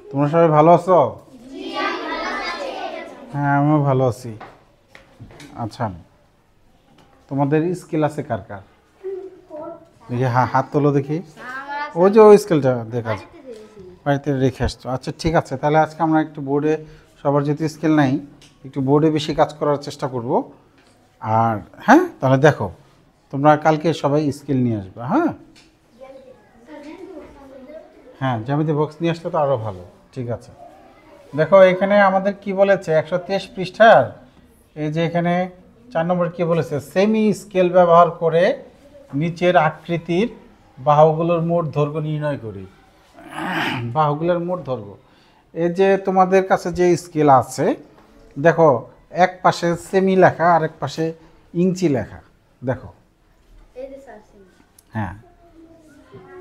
তোমরা সবাই ভালো আছো? হ্যাঁ, আমিও ভালো আছি। আচ্ছা, তোমাদের স্কেল আছে কার কার? দেখি হাত তোলো দেখি। ওই যে ওই স্কেলটা দেখা যায়, বাড়িতে রেখে আসছো। আচ্ছা ঠিক আছে, তাহলে আজকে আমরা একটু বোর্ডে, সবার যেহেতু স্কেল নাই, একটু বোর্ডে বেশি কাজ করার চেষ্টা করব। আর হ্যাঁ, তাহলে দেখো তোমরা কালকে সবাই স্কেল নিয়ে আসবে। হ্যাঁ হ্যাঁ, জ্যামিতি বক্স নিয়ে আসলে তো আরও ভালো। ঠিক আছে, দেখো এখানে আমাদের কি বলেছে, 123 পৃষ্ঠার এই যে এখানে 4 নম্বর কি বলেছে, সেমি স্কেল ব্যবহার করে নিচের আকৃতির বাহুগুলোর মোট দৈর্ঘ্য নির্ণয় করি। বাহুগুলোর মোট দৈর্ঘ্য, এই যে তোমাদের কাছে যে স্কেল আছে, দেখো এক পাশে সেমি লেখা আর এক পাশে ইঞ্চি লেখা। দেখো হ্যাঁ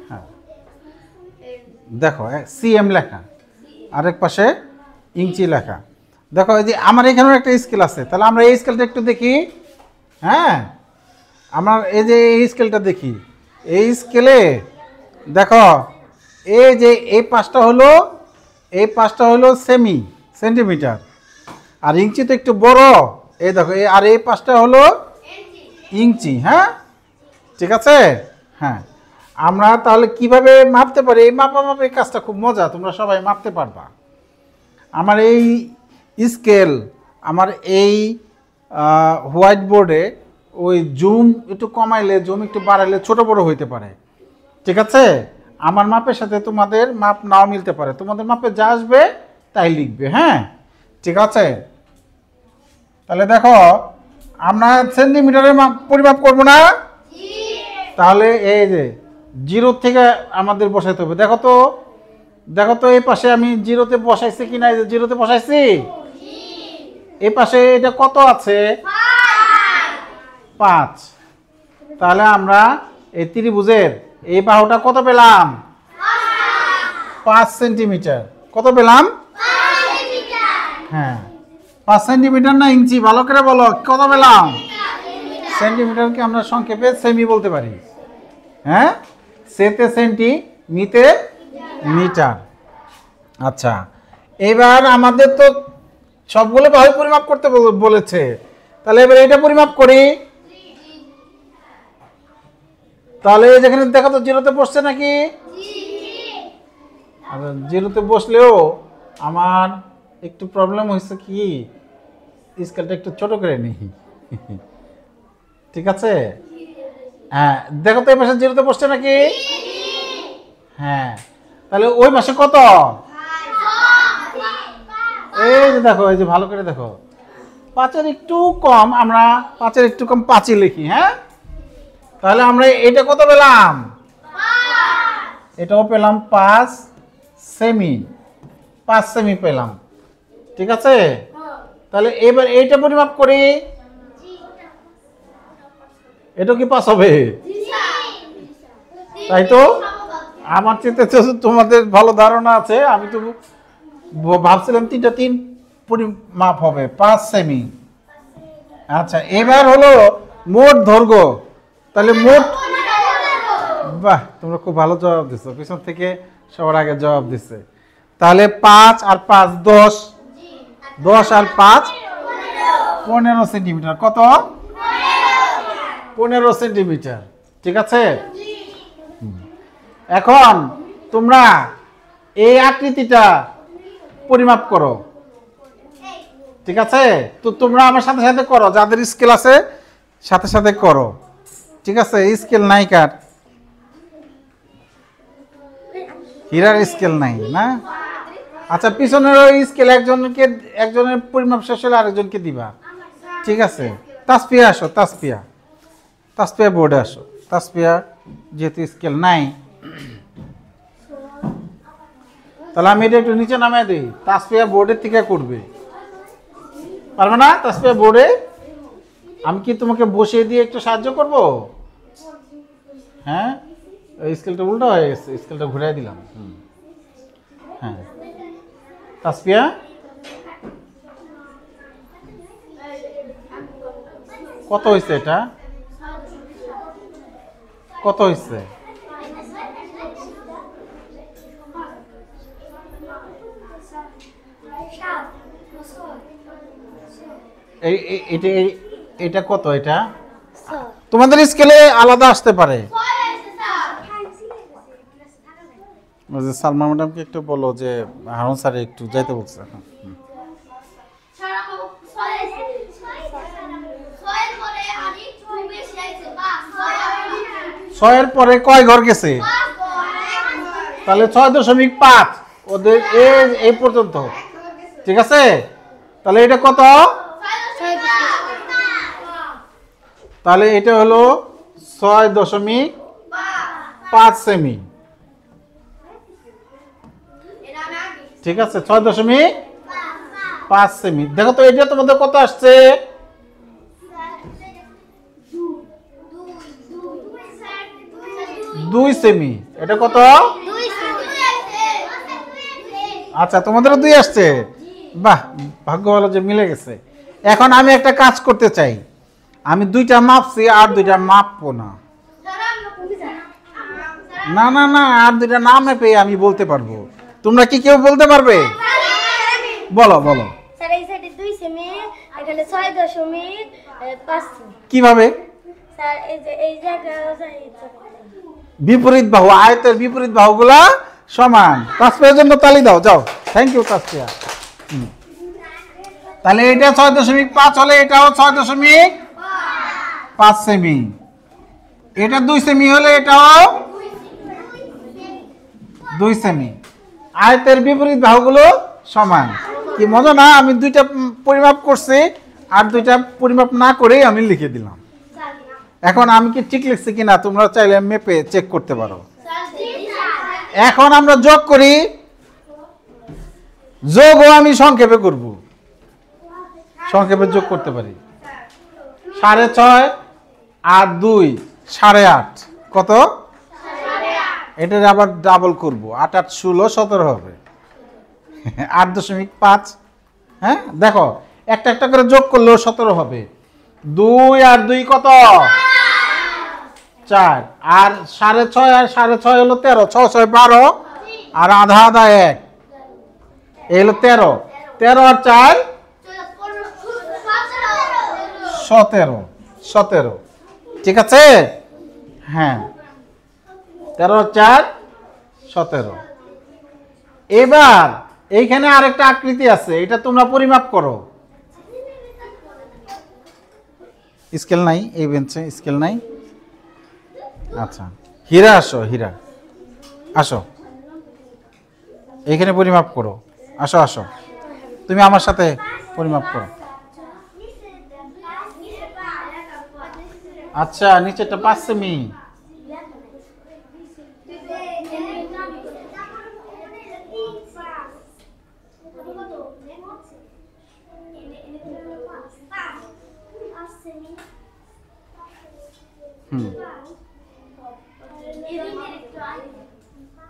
হ্যাঁ, দেখো সিএম লেখা, আরেক পাশে ইঞ্চি লেখা। দেখো এই যে আমার এখানেও একটা স্কেল আছে, তাহলে আমরা এই স্কেলটা একটু দেখি। হ্যাঁ, আমার এই যে এই স্কেলটা দেখি। এই স্কেলে দেখো এই যে এই পাঁচটা হলো সেন্টিমিটার, আর ইঞ্চি তো একটু বড়। এই দেখো আর এই পাঁচটা হলো ইঞ্চি। হ্যাঁ ঠিক আছে। হ্যাঁ, আমরা তাহলে কিভাবে মাপতে পারি? এই মাপামাপি কাজটা খুব মজা, তোমরা সবাই মাপতে পারবা। আমার এই স্কেল, আমার এই হোয়াইট বোর্ডে ওই জুম একটু কমাইলে, জুম একটু বাড়াইলে ছোট বড় হইতে পারে। ঠিক আছে, আমার মাপের সাথে তোমাদের মাপ নাও মিলতে পারে। তোমাদের মাপে যা আসবে তাই লিখবে। হ্যাঁ ঠিক আছে, তাহলে দেখো আমরা সেন্টিমিটারে পরিমাপ করব না, তাহলে এই যে 0 থেকে আমাদের বসাইতে হবে। দেখো তো এই পাশে আমি 0-তে বসাইছি কিনা। এই যে 0-তে বসাইছি। এই পাশে এটা কত আছে? 5। তাহলে আমরা এই ত্রিভুজের এই বাহুটা কত পেলাম? 5 সেন্টিমিটার। কত পেলাম? হ্যাঁ, 5 সেন্টিমিটার না ইঞ্চি? ভালো করে বলো, কত পেলাম? সেন্টিমিটারকে আমরা সংক্ষেপে সেমি বলতে পারি। হ্যাঁ, সেতে সেন্টি, মিতে মিটার। আচ্ছা, এবার আমাদের তো সবগুলো বাহু পরিমাপ করতে বলেছে, তাহলে এবার এটা পরিমাপ করি। তাহলে যেখানে দেখো তো 0-তে বসছে নাকি? আচ্ছা, 0-তে বসলেও আমার একটু প্রবলেম হয়েছে, কি স্কেলটা একটু ছোট করে নিই। ঠিক আছে। হ্যাঁ, দেখো তো এই পাশে 0-তে বসছে নাকি? হ্যাঁ, তাহলে ওই পাশে কত? এই যে দেখো, এই যে ভালো করে দেখো, 5-এর একটু কম, আমরা 5-এর একটু কম 5-ই লিখি। হ্যাঁ, তাহলে আমরা এটা কত পেলাম? এটাও পেলাম 5 সেমি পেলাম। ঠিক আছে, তাহলে এবার এইটা পরিমাপ করি। এটা কি 5 হবে? তাই তো, আমার চিন্তা তোমাদের ভালো ধারণা আছে। আমি তো ভাবছিলাম 3 পরিমাপ হবে, 5 সেমি। আচ্ছা, এবার হলো মোট দৈর্ঘ্য। তাহলে মোট, বাহ, তোমরা খুব ভালো জবাব দিছো, পিছন থেকে সবার আগে জবাব দিচ্ছে। তাহলে 5 আর 5 10, 10 আর 5 15 সেন্টিমিটার। কত? 15 সেন্টিমিটার। ঠিক আছে, এখন তোমরা এই আকৃতিটা পরিমাপ করো। ঠিক আছে, তো তোমরা আমার সাথে সাথে করো, যাদের স্কেল আছে সাথে সাথে করো। ঠিক আছে, স্কেল নাই কার? হীরার স্কেল নাই না? আচ্ছা, পিছনের ওই স্কেল একজনের পরিমাপ শেষ হলে আরেকজনকে দিবা। ঠিক আছে, তাসপিয়া আসো, তাসপিয়া বোর্ডে আসো। তাসপিয়া যেহেতু স্কেল নাই, তাহলে আমি এটা একটু নিচে নামিয়ে দিই। তাসপিয়া বোর্ডের থেকে করবে, পারবে না? তাসপিয়া বোর্ডে আমি কি তোমাকে বসিয়ে দিয়ে একটু সাহায্য করব? হ্যাঁ, স্কেলটা উল্টো হয়ে গেছে, স্কেলটা ঘুরিয়ে দিলাম। হ্যাঁ, তাসপিয়া কত হয়েছে? এটা কত হয়েছে? এটা কত? এটা তোমাদের স্কেলে আলাদা আসতে পারে। সালমা ম্যাডামকে একটু বলো যে হারুন স্যার একটু যাইতে বলছে। ছয়ের পরে কয় ঘর গেছে? তাহলে 6.5 ওদের এই পর্যন্ত, ঠিক আছে? তাহলে এটা কত? তাহলে এটা হলো 6.5 সেমি, ঠিক আছে? 6.5 সেমি। দেখো তো এটা তোমাদের কত আসছে? 2 সেমি। এটা কত? আচ্ছা, তোমাদেরও 2 আসছে। বাহ, ভাগ্য ভালো যে মিলে গেছে। এখন আমি একটা কাজ করতে চাই, আমি 2টা মাপছি, আর 2টা মাপবো না। না না না, আর 2টা না মেপে আমি বলতে পারবো। তোমরা কি কেউ বলতে পারবে? বলো বলো। স্যার এই সাইডে 2 সেমি, এখানে 6.5 কিভাবে? স্যার এই যে এই জায়গায় বিপরীত বাহু, আয়তের বিপরীত বাহুগুলা সমান। তাসফিয়ার জন্য তালি দাও, যাও। Thank you Tasfia. তাহলে এটা 6.5 হলে এটাও 6.5 সেমি। এটা 2 সেমি হলে এটাও 2 সেমি। আয়তের বিপরীত বাহুগুলো সমান। কি মজা না? আমি 2টা পরিমাপ করছি, আর 2টা পরিমাপ না করেই আমি লিখে দিলাম। এখন আমি কি ঠিক লিখছি কিনা তোমরা চাইলে মেপে চেক করতে পারো। এখন আমরা যোগ করি। যোগও আমি সংক্ষেপে করব, সংক্ষেপে যোগ করতে পারি। 6.5 আর 2 8.5 কত? এটা আবার ডাবল করব, 8 8 16 17 হবে। 8.5। হ্যাঁ, দেখো একটা একটা করে যোগ করলেও 17 হবে। 2 আর 2 কত? 4। আর 6.5 আর 6.5 হলো 13। 6 6 12, আর আধা আধা 1, এই হলো 13। 13 আর 4 17। 17, ঠিক আছে? হ্যাঁ, 13 আর 4 17। এবার এইখানে আরেকটা আকৃতি আছে, এটা তোমরা পরিমাপ করো। স্কেল নাই এই বেঞ্চে, স্কেল নাই। আচ্ছা, হীরা আসো, হীরা আসো, এইখানে পরিমাপ করো। আসো আসো, তুমি আমার সাথে পরিমাপ করো। আচ্ছা, নিচেটা 5 সেমি।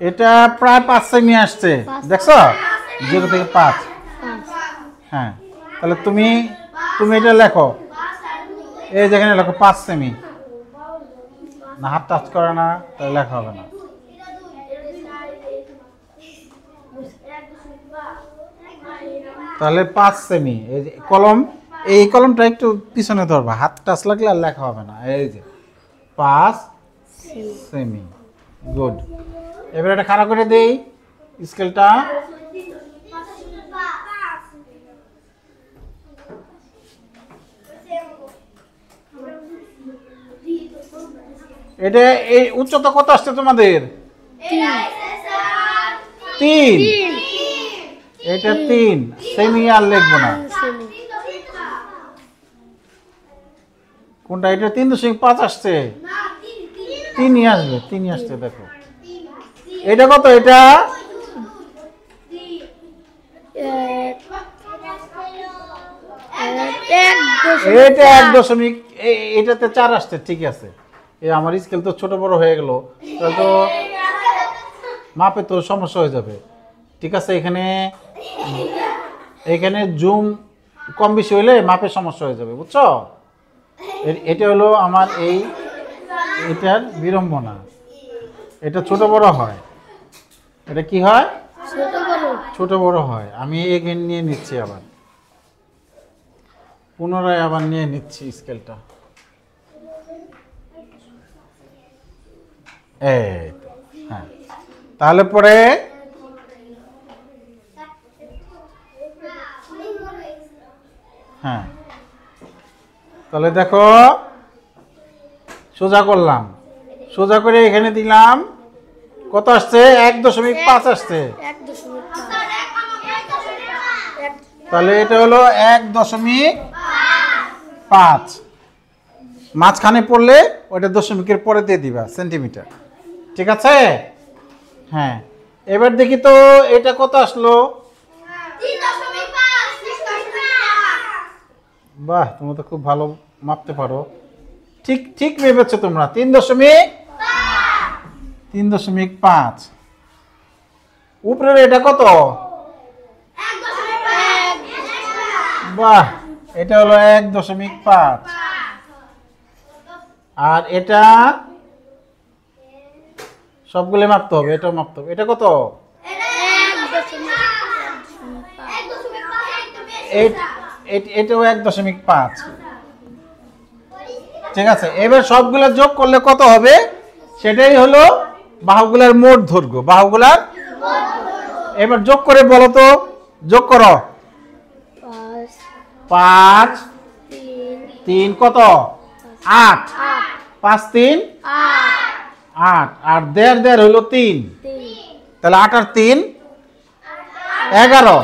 এটা প্রায় 5 সেমি আসছে, দেখছো? 0 থেকে 5। হ্যাঁ, তাহলে তুমি এটা লেখো, এই যেখানে লেখো 5 সেমি। না, হাত টাচ করে না, তাহলে লেখা হবে না। তাহলে 5 সেমি। এই যে কলম, এই কলমটা একটু পিছনে ধরবা, হাত টাচ লাগলে আর লেখা হবে না। এই যে 5 সেমি। গুড। এবার এটা খাড়া করে দেই স্কেলটা। এটা এই উচ্চতা কত আসছে তোমাদের? 3। এটা 3 সেমি, আর লিখবো না। কোনটা? এটা 3.5 আসছে। 3ই আসবে, 3ই আসছে। দেখো এটা কত? এটা এটা 1 এটাতে 4 আসছে, ঠিক আছে। এই আমার স্কেল তো ছোট বড় হয়ে গেল, তাহলে তো মাপে তো সমস্যা হয়ে যাবে। ঠিক আছে, এখানে জুম কম বেশি হইলে মাপে সমস্যা হয়ে যাবে, বুঝছো? এটা হলো আমার এটার বিড়ম্বনা। এটা ছোট বড় হয়। এটা কি হয়? ছোট বড় হয়। আমি এখানে নিয়ে নিচ্ছি আবার। পুনরায় আবার নিয়ে নিচ্ছি স্কেলটা। এই তো, হ্যাঁ। তাহলে পরে হ্যাঁ, তাহলে দেখো সোজা করলাম, সোজা করে এখানে দিলাম, কত আসছে? 1.5 আসছে। 1.5 তাহলে এটা হলো 1.5, মাঝখানে পড়লে ওটা দশমিকের পরে দিয়ে দিবা সেন্টিমিটার, ঠিক আছে? হ্যাঁ, এবার দেখি তো এটা কত আসলো। 3.5 বাহ, তোমরা তো খুব ভালো মাপতে পারো। ঠিক ঠিক ভেবেছো তোমরা। 3.5। উপরের এটা কত? বাহ, এটা হলো 1.5। আর এটা সবগুলো মাপতে হবে, এটাও মাপতে হবে। এটা কত? এটাও 1.5। ঠিক আছে, এবার সবগুলো যোগ করলে কত হবে? সেটাই হলো বাহুগুলার মোট দৈর্ঘ্য। বাহুগুলার এবার যোগ করে বলো তো, যোগ করো। 5 3 কত? 8। 5 3 8। আর 1.5 হলো 3। তাহলে 8 আর 3 11।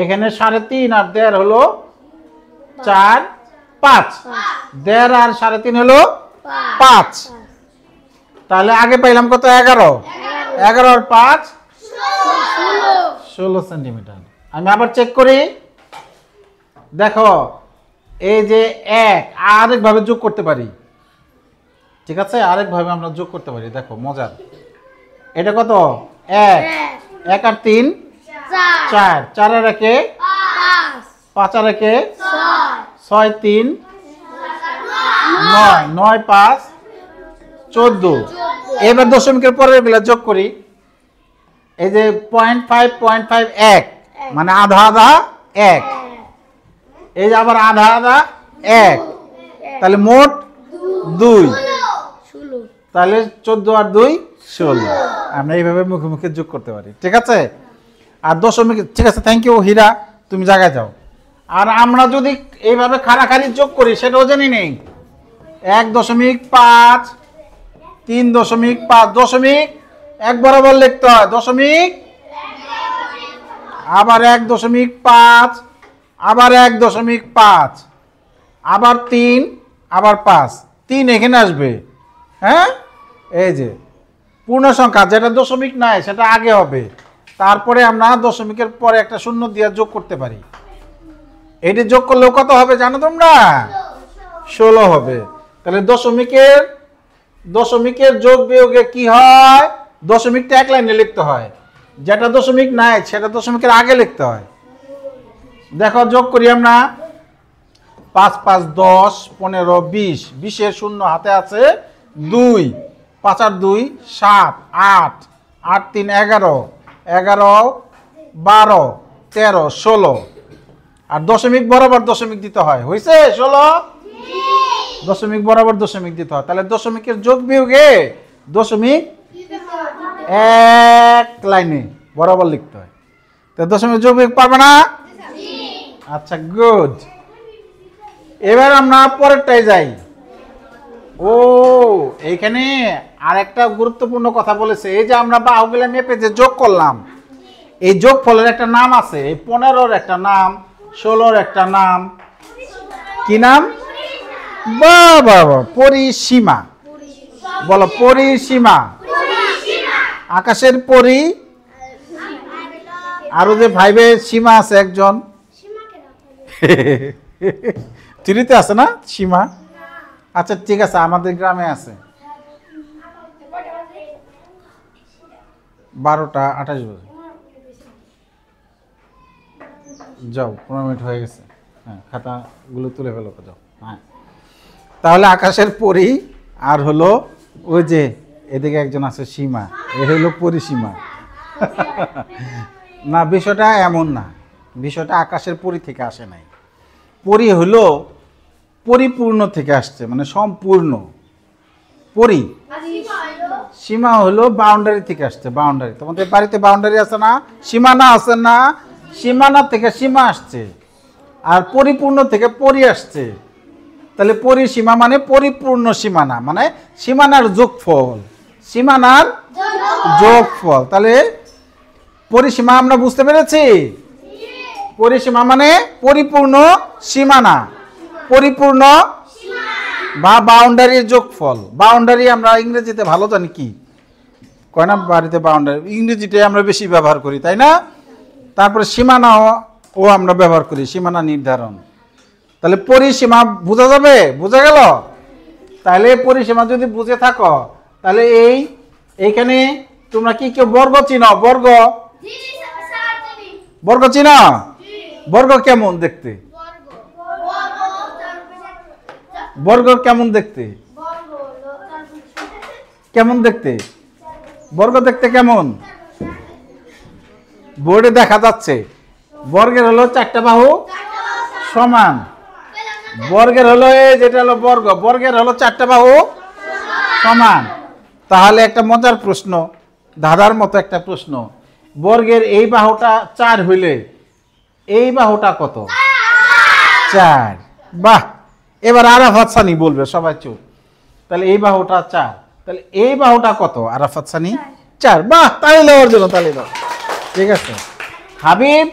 এখানে 3.5 আর 1.5 হলো 4 5। 1.5 আর 3.5 হলো 5। তাহলে আগে পাইলাম কত? 11। 11 আর 5 16 সেন্টিমিটার। আমি আবার চেক করি। দেখো, এই যে 1 আরেকভাবে যোগ করতে পারি, ঠিক আছে? আরেকভাবে আমরা যোগ করতে পারি। দেখো মজার, এটা কত? 1 1 আর 3 4। 4 আর 1 5 আর 1 6 3 9 9 5 14। এবার দশমিকের পরের গুলা যোগ করি। এই যে 0.5 0.5 1, মানে আধা আধা 1। এই যে আবার আধা আধা 1, তাহলে মোট 2। তাহলে 14 আর 2 16। আমরা এইভাবে মুখে মুখে যোগ করতে পারি, ঠিক আছে? আর দশমিক, ঠিক আছে, থ্যাংক ইউ হীরা, তুমি জায়গায় যাও। আর আমরা যদি এইভাবে খাড়াখাড়ি যোগ করি সেটাও জানি নেই। 1.5 3.5 দশমিক এক বরাবর লিখতে হয়। দশমিক, আবার 1.5, আবার 1.5, আবার 3, আবার 5। 3 এখানে আসবে, হ্যাঁ? এই যে পূর্ণ সংখ্যা যেটা দশমিক নাই সেটা আগে হবে, তারপরে আমরা দশমিকের পরে একটা শূন্য দিয়ে যোগ করতে পারি। এটি যোগ করলেও কত হবে জানো তোমরা? 16 হবে। তাহলে দশমিকের যোগ বিয়োগে কি হয়? দশমিকটা এক লাইনে লিখতে হয়, যেটা দশমিক নাই সেটা দশমিকের আগে লিখতে হয়। দেখো যোগ করি আমরা। 5 5 10 15 20। 20 এর শূন্য হাতে আছে 2। 5 আর 2 7 8 8 3 11 11 12 13 16। আর দশমিক বরাবর দশমিক দিতে হয়। হয়েছে 16? দশমিক বরাবর দশমিক দিতে হয়। তাহলে দশমিকের যোগ বিয়োগে দশমিক এক লাইনে বরাবর লিখতে হয়। তো দশমিক যোগ বিয়োগ পারবে না? আচ্ছা, গুড। এবার আমরা পরেরটায় যাই। ও, এইখানে আরেকটা গুরুত্বপূর্ণ কথা বলেছে। এই যে আমরা বাহুগুলা মেপে যে যোগ করলাম, এই যোগফলের একটা নাম আছে। এই 15-র একটা নাম, 16-র একটা নাম। কি নাম? বাবা, পরিসীমা। বলো, পরিসীমা। আকাশের পরি, আরো যে ভাইবে সীমা আছে একজন, চিরিতে আছে না সীমা? আচ্ছা ঠিক আছে, আমাদের গ্রামে আছে। 12টা 28 বাজে। যাও, 15 মিনিট হয়ে গেছে। হ্যাঁ, খাতাগুলো তুলে ফেলো, যাও। হ্যাঁ, তাহলে আকাশের পরি আর হলো ওই যে এদিকে একজন আছে সীমা, এ হলো পরিসীমা। না, বিষয়টা এমন না, বিষয়টা আকাশের পরি থেকে আসে নাই। পরি হলো পরিপূর্ণ থেকে আসছে, মানে সম্পূর্ণ। পরি সীমা হলো বাউন্ডারি থেকে আসছে, বাউন্ডারি। তোমাদের বাড়িতে বাউন্ডারি আছে না, সীমানা আছে না, সীমানা থেকে সীমা আসছে। আর পরিপূর্ণ থেকে পরি আসছে, তাহলে পরিসীমা মানে পরিপূর্ণ সীমানা, মানে সীমানার যোগফল, সীমানার যোগফল। তাহলে পরিসীমা আমরা বুঝতে পেরেছি। পরিসীমা মানে পরিপূর্ণ সীমানা, পরিপূর্ণ বা বাউন্ডারির যোগফল। বাউন্ডারি আমরা ইংরেজিতে ভালো জানি কি কয় না, বাড়িতে বাউন্ডারি ইংরেজিতে আমরা বেশি ব্যবহার করি, তাই না? তারপরে সীমানাও আমরা ব্যবহার করি, সীমানা নির্ধারণ। তাহলে পরিসীমা বোঝা যাবে, বোঝা গেল? তাহলে পরিসীমা যদি বুঝে থাকো, তাহলে এইখানে তোমরা কি কেউ বর্গ চিনো? বর্গ, বর্গ চিনো? বর্গ কেমন দেখতে? বর্গ কেমন দেখতে? কেমন দেখতে? বর্গ দেখতে কেমন? বোর্ডে দেখা যাচ্ছে। বর্গের হলো 4টা বাহু সমান। বর্গের হলো যেটা হলো বর্গ, বর্গের হলো 4টা বাহু সমান। তাহলে একটা মজার প্রশ্ন, ধাঁধার মতো একটা প্রশ্ন, বর্গের এই বাহুটা 4 হইলে এই বাহুটা কত? 4। বাহ, এবার আরাফাত সানি বলবে, সবাই চুপ। তাহলে এই বাহুটা 4, তাহলে এই বাহুটা কত? আরাফাত সানি 4। বাহ, তালি দাও ওর জন্য, তালি দাও। ঠিক আছে। হাবিব,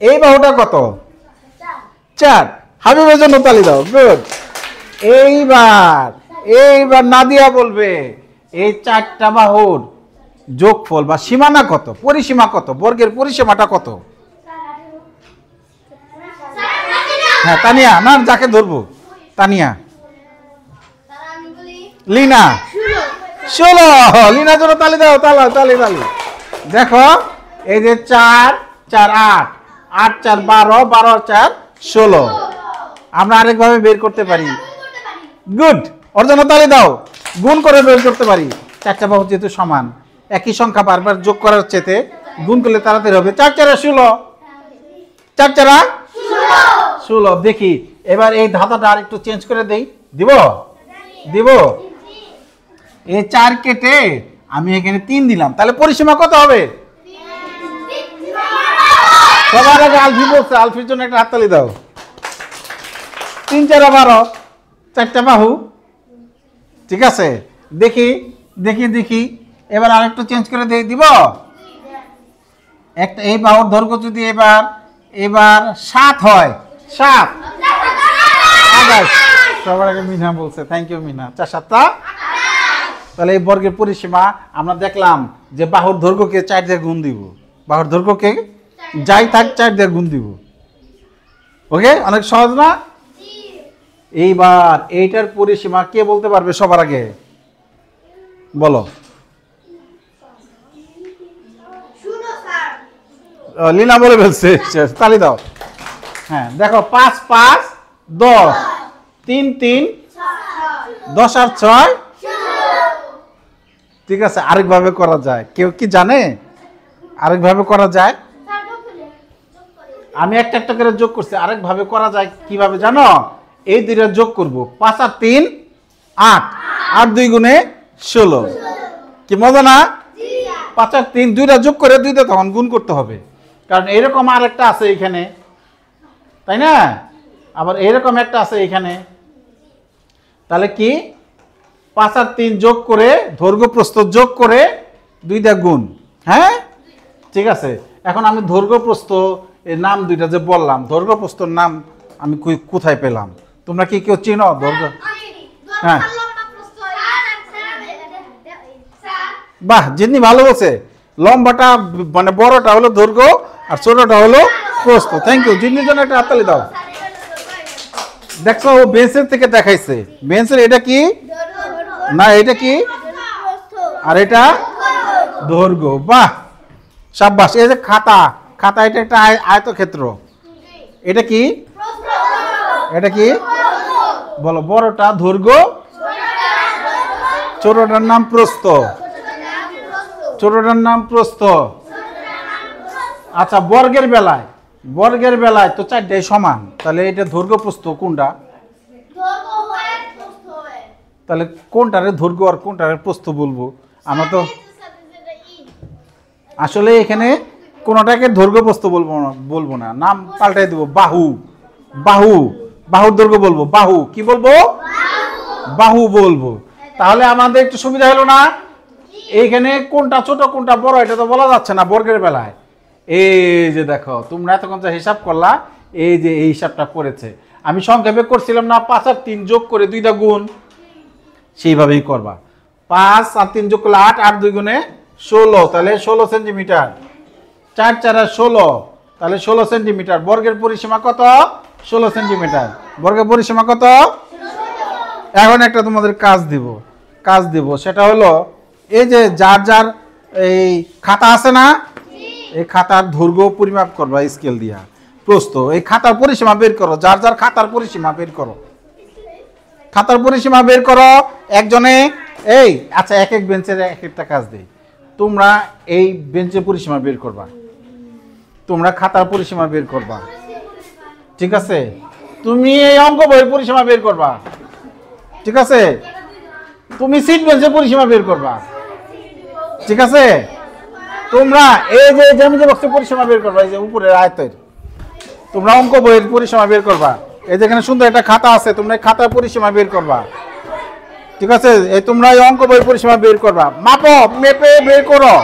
এই বাহুটা কত? 4। হাবিবের জন্য তালি দাও। গুড। এইবার নাদিয়া বলবে এই 4টা বাহুর যোগফল বা সীমানা কত, পরিসীমা কত, বর্গের পরিসীমাটা কত? হ্যাঁ, তানিয়া, না যাকে ধরবো, তানিয়া। লিনা 16। লিনার জন্য তালি দাও, তালি। দেখো, এই যে 4 4 8, 8 4 12, 12 4 16। আমরা আরেকভাবে বের করতে পারি। গুড, ওর জন্য তালি দাও। গুণ করে বের করতে পারি। 4টা বাহু যেহেতু সমান, একই সংখ্যা বারবার যোগ করার চেতে গুণ করলে তাড়াতাড়ি হবে। 4 4 16, 4 4 16। দেখি এবার এই ধাঁধাটা আর একটু চেঞ্জ করে দেই। দিব। এই 4 কেটে আমি এখানে 3 দিলাম, তাহলে পরিসীমা কত হবে? সবার আগে আলফি বলছে, আলফির জন্য একটা হাততালি দাও। 3 4 12, 4টা বাহু। ঠিক আছে, দেখি এবার আরেকটু চেঞ্জ করে দিব। একটা এই বাহুর দৈর্ঘ্য যদি এবার 7 হয়, 7 28। সবার আগে মিনা বলছে, থ্যাংক ইউ মিনা। 4 7 তাহলে এই বর্গের পরিসীমা আমরা দেখলাম যে বাহুর দৈর্ঘ্যকে 4 দিয়ে গুণ দিব, বাহুর দৈর্ঘ্যকে যাই থাক 4 দিয়ে গুণ দিব। ওকে, অনেক সহজ না? এইবার এইটার পরিসীমা কে বলতে পারবে সবার আগে? বলো। লিনা বলে ফেলছে, তালি দাও। হ্যাঁ, দেখো 5 5 10, 3 3 10 আর 6। ঠিক আছে, আরেকভাবে করা যায়। কেউ কি জানে আরেকভাবে করা যায়? আমি একটা করে যোগ করছি, আরেকভাবে করা যায় কিভাবে জানো? এই দুইটা যোগ করব, 5 আর 3 8, 8 2 গুণে 16। কি মজা না? 5 আর 3 দুইটা যোগ করে দুইটা তখন গুণ করতে হবে, কারণ এরকম আরেকটা আছে এখানে, তাই না? আবার এরকম একটা আছে এখানে। তাহলে কি 5 আর 3 যোগ করে দৈর্ঘ্য প্রস্থ যোগ করে দুইটা গুণ। হ্যাঁ, ঠিক আছে। এখন আমি দৈর্ঘ্য প্রস্থ এর নাম দুইটা যে বললাম, দৈর্ঘ্য প্রস্থর নাম আমি কোথায় পেলাম? তোমরা কি কেউ চিনো দৈর্ঘ্য? হ্যাঁ, বাহ, জিন্নি ভালো বলছে। লম্বাটা মানে বড়টা হলো দৈর্ঘ্য আর ছোটটা হলো প্রস্থ। থ্যাংক ইউ, জিন্নির জন্য একটা হাততালি দাও। দেখছো, ও বেঞ্চের থেকে দেখাইছে। বেঞ্চের এটা কি না, এটা কি আর এটা দৈর্ঘ্য। বাহ, সাব্বাস। এই যে খাতা, এটা একটা আয়তক্ষেত্র। এটা কি বলো? বড়টা দৈর্ঘ্য, ছোটটার নাম প্রস্থ। আচ্ছা, বর্গের বেলায় বর্গের বেলায় তো চারটাই সমান, তাহলে এটা দৈর্ঘ্য প্রস্থ কোনটা? তাহলে কোনটারে দৈর্ঘ্য আর কোনটারে প্রস্থ বলবো? আমরা তো আসলে এখানে কোনটাকে দৈর্ঘ্য প্রস্থ বলবো না, নাম পাল্টাই দেবো বাহু। বাহু, বাহুর দৈর্ঘ্য বলবো বাহু। কি বলবো? বাহু বলবো। তাহলে আমাদের একটু সুবিধা হলো না? এইখানে কোনটা ছোট কোনটা বড় এটা তো বলা যাচ্ছে না বর্গের বেলায়। এই যে দেখো তোমরা এতক্ষণ যা হিসাব করলা, এই যে এই হিসাবটা করেছে, আমি সংক্ষেপে করছিলাম না 5 আর 3 যোগ করে 2 গুণ, সেইভাবেই করবা। 5 আর 3 যোগ করলে 8, 8 2 গুণে 16, তাহলে 16 সেন্টিমিটার। 4 4 আর 16, তাহলে 16 সেন্টিমিটার। বর্গের পরিসীমা কত? 16 সেন্টিমিটার। বর্গের পরিসীমা কত? এখন একটা তোমাদের কাজ দিব, সেটা হলো এই যে যার যার এই খাতা আছে না, এই খাতার দৈর্ঘ্য পরিমাপ করবা স্কেল দিয়া, প্রস্থ, এই খাতার পরিসীমা বের করো। যার যার খাতার পরিসীমা বের করো, খাতার পরিসীমা বের করো একজনে। এই আচ্ছা, এক এক বেঞ্চের এক একটা কাজ দেই। তোমরা এই বেঞ্চের পরিসীমা বের করবা, তোমরা খাতার পরিসীমা বের করবা, ঠিক আছে? তুমি এই অঙ্ক বইয়ের পরিসীমা বের করবা, ঠিক আছে? তুমি সিট বেঞ্চের পরিসীমা বের করবা, ঠিক আছে? তোমরা এই যে জ্যামিতি বক্সের পরিসীমা বের করবা, এই যে উপরের আয়তের। তোমরা অঙ্ক বইয়ের পরিসীমা বের করবা। এই যেখানে সুন্দর একটা খাতা আছে, তোমরা খাতার পরিসীমা বের করবা, ঠিক আছে? এই তোমরা এই অঙ্ক বইয়ের পরিসীমা বের করবা, মাপো, মেপে বের করো।